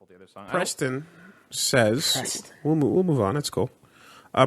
the other song. Preston says, we'll move on. It's cool.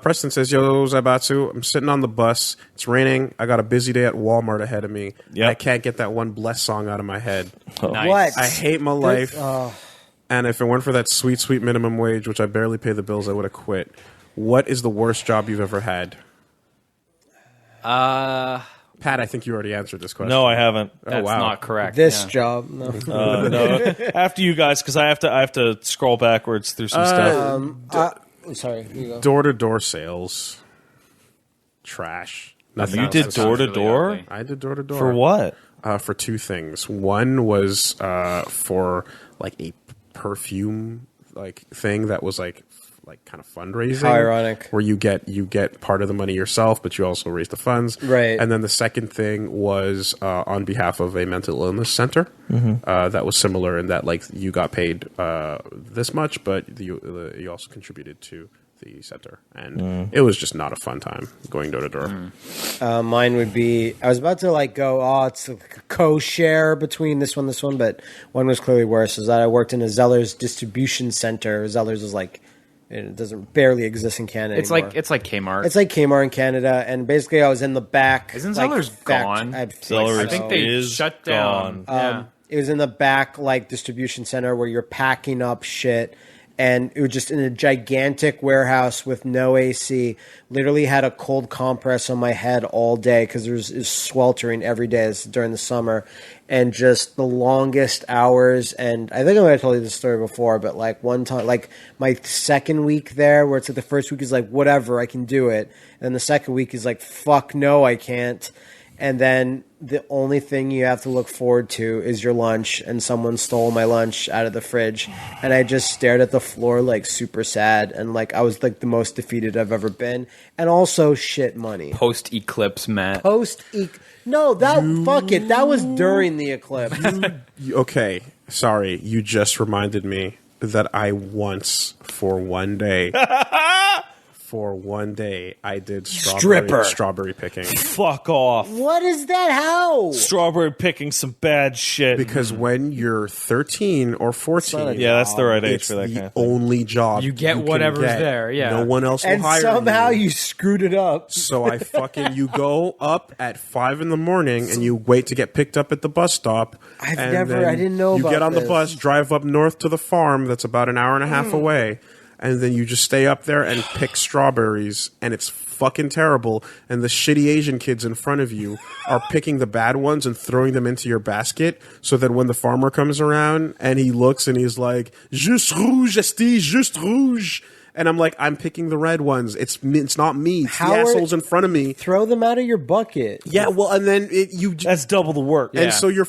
Preston says, yo, Zaibatsu, I'm sitting on the bus. It's raining. I got a busy day at Walmart ahead of me. Yep. I can't get that one Bless song out of my head. Oh. Nice. What? I hate my life. And if it weren't for that sweet, sweet minimum wage, which I barely pay the bills, I would have quit. What is the worst job you've ever had? Pat, I think you already answered this question. No, I haven't. That's not correct. This job, no. No. After you guys, because I have to scroll backwards through some stuff. Sorry, you go. Door-to-door sales. Trash. Nothing. You did door-to-door? Really I did door-to-door. For what? For two things. One was for like a perfume thing that was like kind of fundraising. How ironic. Where you get part of the money yourself, but you also raise the funds. Right. And then the second thing was on behalf of a mental illness center. That was similar in that you got paid this much, but you also contributed to the center. And it was just not a fun time going door to door. Mine would be, I was about to go, it's a co-share between this one, but one was clearly worse, is that I worked in a Zeller's distribution center. Zeller's is it doesn't barely exist in Canada anymore. It's like Kmart. It's like Kmart in Canada, and basically I was in the back. Isn't Zeller's gone? I think they shut down. It was in the back distribution center where you're packing up shit, and it was just in a gigantic warehouse with no AC. Literally had a cold compress on my head all day because it was sweltering every day during the summer. And just the longest hours, and I think I might have told you this story before, but one time, my second week there, where it's the first week is whatever, I can do it, and then the second week is fuck no, I can't, and then the only thing you have to look forward to is your lunch, and someone stole my lunch out of the fridge, and I just stared at the floor super sad, and I was the most defeated I've ever been, and also shit money. Post-eclipse, Matt. No, fuck it. That was during the eclipse. Okay, sorry. You just reminded me that I once, for one day, I did strawberry picking. Fuck off. What is that? How? Strawberry picking some bad shit. Because when you're 13 or 14, yeah, that's the right age for that kind of thing. It's the only job you get whatever's there. Yeah, no one else will hire you. And somehow you screwed it up. So you go up at 5 a.m. and you wait to get picked up at the bus stop. I didn't know. You about get on this. the bus, drive up north to the farm that's about an hour and a half away. And then you just stay up there and pick strawberries, and it's fucking terrible. And the shitty Asian kids in front of you are picking the bad ones and throwing them into your basket, so that when the farmer comes around and he looks and he's like, "Juste rouge, esti, juste rouge," and I'm like, "I'm picking the red ones. It's not me. It's the assholes in front of me." Throw them out of your bucket. Yeah, well, and then that's double the work. And so you're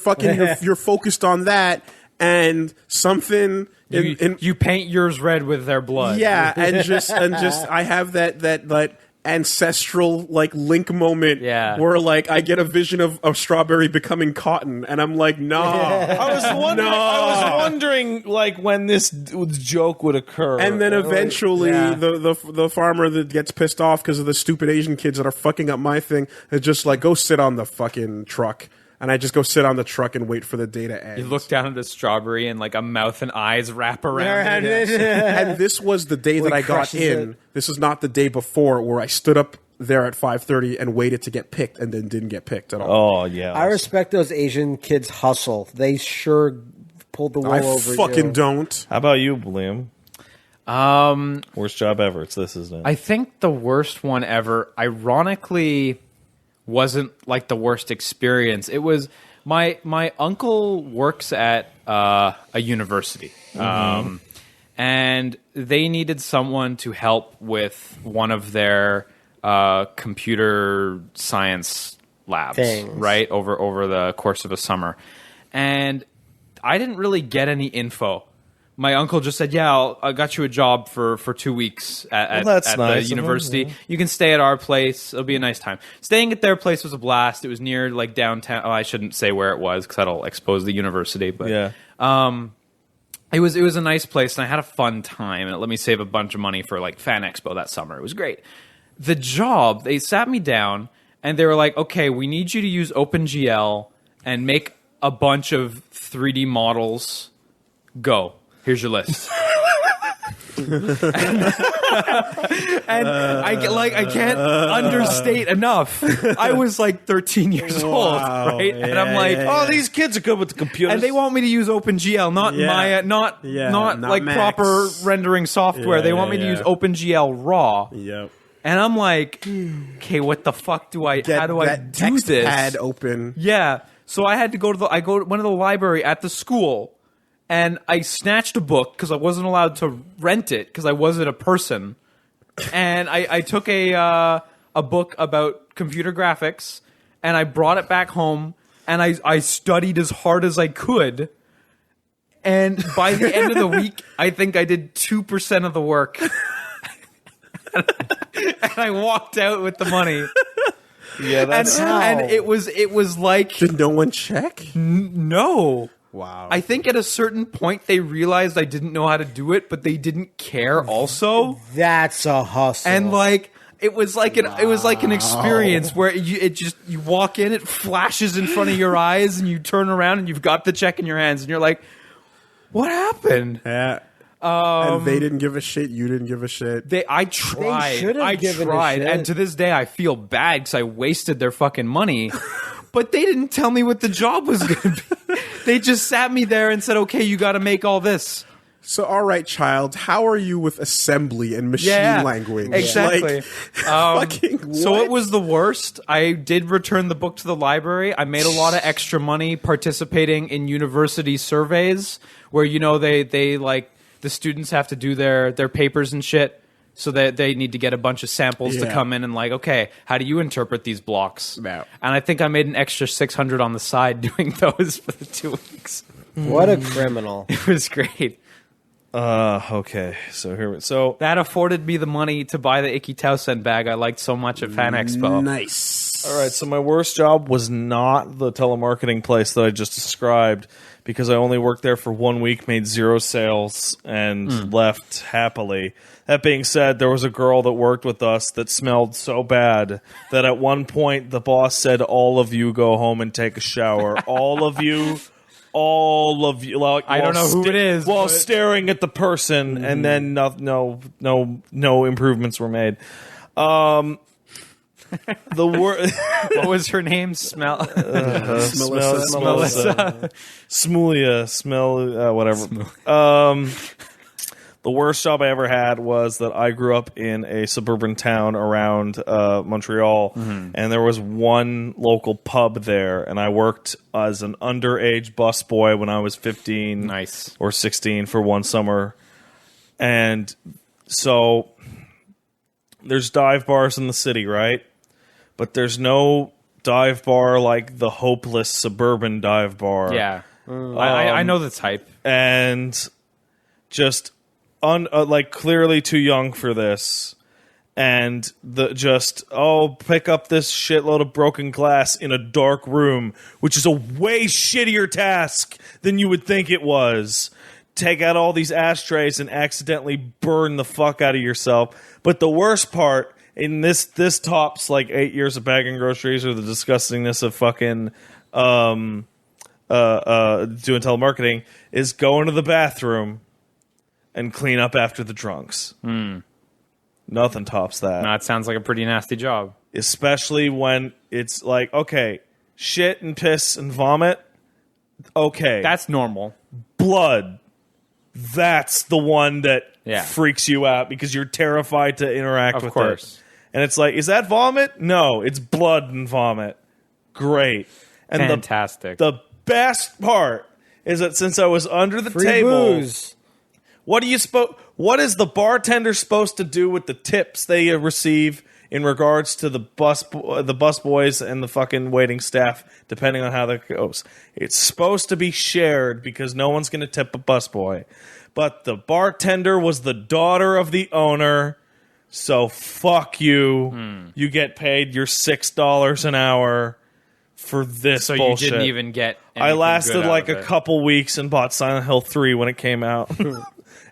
you're focused on that. And something you paint yours red with their blood. Yeah, and just I have that ancestral link moment where I get a vision of a strawberry becoming cotton, and I'm like, nah. I was wondering when this joke would occur. And then eventually the farmer that gets pissed off because of the stupid Asian kids that are fucking up my thing is just go sit on the fucking truck. And I just go sit on the truck and wait for the day to end. You look down at the strawberry and a mouth and eyes wrap around it. And this was the day that I got in. This is not the day before where I stood up there at 5:30 and waited to get picked and then didn't get picked at all. Oh, yeah. I respect those Asian kids' hustle. They sure pulled the wool over you. I fucking don't. How about you, Liam? Worst job ever. It's this, isn't it? I think the worst one ever, ironically, wasn't the worst experience. It was my uncle works at a university, and they needed someone to help with one of their computer science labs, right, over the course of a summer. And I didn't really get any info. My uncle just said, "Yeah, I got you a job for 2 weeks at the university. You can stay at our place. It'll be a nice time." Staying at their place was a blast. It was near downtown. Oh, I shouldn't say where it was because that'll expose the university. But it was a nice place, and I had a fun time. And it let me save a bunch of money for Fan Expo that summer. It was great. The job, they sat me down, and they were like, "Okay, we need you to use OpenGL and make a bunch of 3D models. Go." Here's your list. And I can't understate enough. I was like 13 years old, right? Yeah, and I'm like, Oh, these kids are good with the computers. and they want me to use OpenGL, not Maya, not like Max. proper rendering software. Yeah, they want me to use OpenGL raw. Yep. And I'm like, okay, what the fuck do I? Get how do I that do text this? pad open. Yeah. So I had to go to went to the library at the school, and I snatched a book because I wasn't allowed to rent it because I wasn't a person. And I took a book about computer graphics, and I brought it back home, and I studied as hard as I could. And by the end of the week, I think I did 2% of the work. And I walked out with the money. Yeah, that's And it was like, Did no one check? no. Wow. I think at a certain point they realized I didn't know how to do it, but they didn't care also. That's a hustle. And like it was like an experience where you walk in, it flashes in front of your eyes, and you turn around and you've got the check in your hands, and you're like, "What happened?" Yeah. And they didn't give a shit. You didn't give a shit. I tried. should have I given a tried, shit. and to this day I feel bad because I wasted their fucking money. But they didn't tell me what the job was going to be. They just sat me there and said, "Okay, you got to make all this." So, all right, child, how are you with assembly and machine language? Exactly. Like, fucking So what? it was the worst. I did return the book to the library. I made a lot of extra money participating in university surveys where, they like the students have to do their papers and shit. So that they need to get a bunch of samples to come in and like, okay, how do you interpret these blocks? Yeah. And I think I made an extra $600 on the side doing those for the 2 weeks. What a criminal. It was great. okay. So That afforded me the money to buy the Icky Towson bag I liked so much at Fan Expo. Nice. all right. So my worst job was not the telemarketing place that I just described, because I only worked there for 1 week, made 0 sales, and left happily. That being said, there was a girl that worked with us that smelled so bad that at one point the boss said, "All of you go home and take a shower." All of you. Like, I don't know who it is, while but- staring at the person, and then no improvements were made. The word What was her name? Melissa. Smulia, whatever. The worst job I ever had was that I grew up in a suburban town around Montreal, and there was one local pub there, and I worked as an underage busboy when I was 15 Nice. or 16 for one summer. And so there's dive bars in the city, right? But there's no dive bar like the hopeless suburban dive bar. Yeah. I know the type. And just like clearly too young for this, and pick up this shitload of broken glass in a dark room, which is a way shittier task than you would think it was. Take out all these ashtrays and accidentally burn the fuck out of yourself. But the worst part, in this tops like 8 years of bagging groceries, or the disgustingness of fucking doing telemarketing, is going to the bathroom and clean up after the drunks. Nothing tops that. No, it sounds like a pretty nasty job. Especially when it's like, okay, shit and piss and vomit. Okay. That's normal. Blood. That's the one that Yeah. freaks you out because you're terrified to interact Of with course. it. And it's like, is that vomit? No, it's blood and vomit. Great. And Fantastic. the best part is that since I was under the Free table, booze. what is the bartender supposed to do with the tips they receive in regards to the bus boys and the fucking waiting staff, depending on how that goes? It's supposed to be shared because no one's going to tip a busboy. But the bartender was the daughter of the owner, so fuck you. You get paid your $6 an hour for this So bullshit. you didn't even get. I anything lasted good out like of a it. couple weeks and bought Silent Hill 3 when it came out.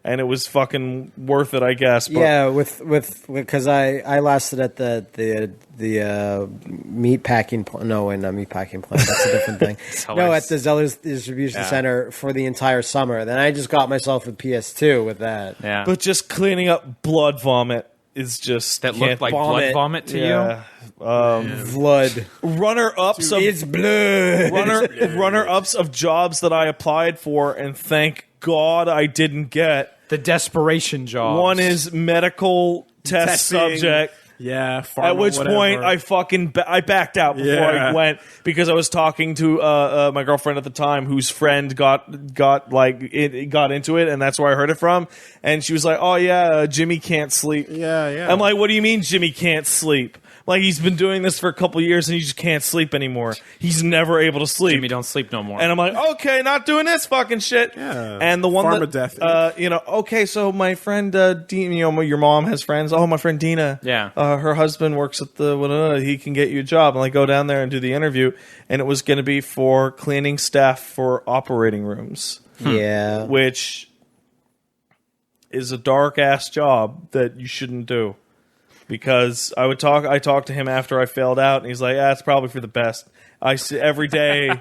And it was fucking worth it, I guess. But Yeah, because I lasted at the meat packing plant. No, wait, not meat packing plant. That's a different thing. No, at the Zeller's distribution center for the entire summer. Then I just got myself a PS2 with that. Yeah, But just cleaning up blood vomit is just that looked like blood vomit. vomit to you. yeah. Blood. Runner-ups of It's blood. runner-ups of jobs that I applied for, and thank God I didn't get. The desperation job. One is medical test Testing. subject. Yeah. At which point I backed out before I went because I was talking to my girlfriend at the time whose friend got into it, and that's where I heard it from. And she was like, "Oh yeah, Jimmy can't sleep." Yeah. I'm like, "What do you mean Jimmy can't sleep? Like he's been doing this for a couple years and he just can't sleep anymore. He's never able to sleep." Jimmy don't sleep no more. And I'm like, okay, not doing this fucking shit. Yeah. And the one Farm that, of death. okay, so my friend, Dean, your mom has friends. Oh, my friend Dina. Yeah. Her husband works at the, he can get you a job. And I go down there and do the interview. And it was going to be for cleaning staff for operating rooms, Yeah. which is a dark ass job that you shouldn't do. Because I talked to him after I failed out, and he's like, "Yeah, it's probably for the best." I see every day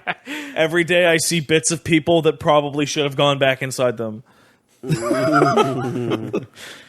I see bits of people that probably should have gone back inside them.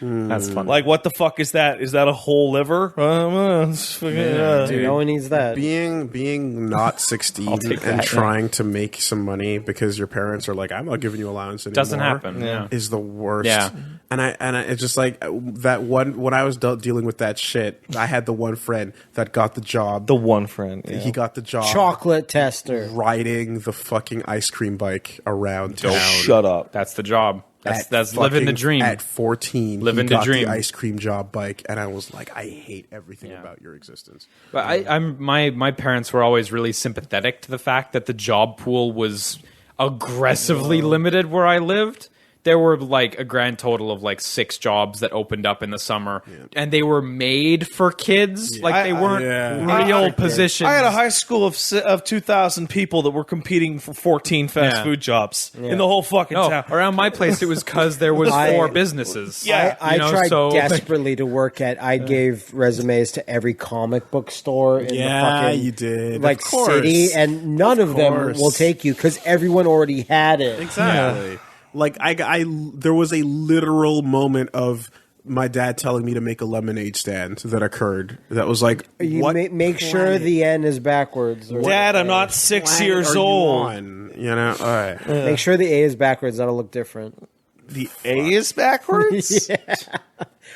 That's fun. Like, what the fuck is that? Is that a whole liver? Dude, No one needs that. being not 16 take and that, trying to make some money because your parents are like, I'm not giving you allowance anymore. Doesn't happen. Yeah. Is the worst. Yeah. And I it's just like that one when I was dealing with that shit. I had the one friend that got the job. The one friend. Yeah. He got the job Chocolate tester. riding the fucking ice cream bike around town. Shut up. That's the job. At That's living the fucking- dream. At 14, Living he the got dream. the ice cream job bike, and I was like, I hate everything about your existence. But my parents were always really sympathetic to the fact that the job pool was aggressively limited where I lived. There were like a grand total of like 6 jobs that opened up in the summer, and they were made for kids. Like they weren't real positions. I had a high school of 2,000 people that were competing for 14 fast Yeah. food jobs in the whole fucking No, town. around my place it was because there was 4 businesses. I You know, tried so, desperately to work at. I gave resumes to every comic book store in the fucking you did. like Of course. city, and none of them course. will take you because everyone already had it. Exactly. Like there was a literal moment of my dad telling me to make a lemonade stand that occurred. That was like, You what make sure planet the N is backwards. Or Dad, I'm not 6 planet years are you old. on? You know, all right. Make sure the A is backwards. That'll look different. The A is backwards?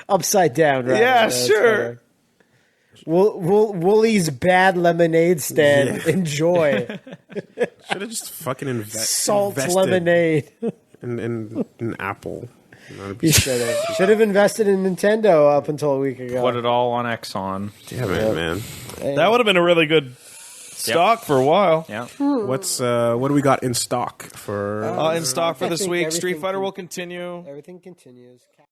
Upside down, right? Yeah, That's sure. better. Woolly's bad lemonade stand. Enjoy should have just fucking salt invested lemonade. in Apple. You know, You should have invested in Nintendo up until a week ago. put it all on Exxon. damn it, man. That would have been a really good stock for a while. Yeah. What do we got in stock for? In stock for I this think week, Street everything Fighter can- will continue. Everything continues.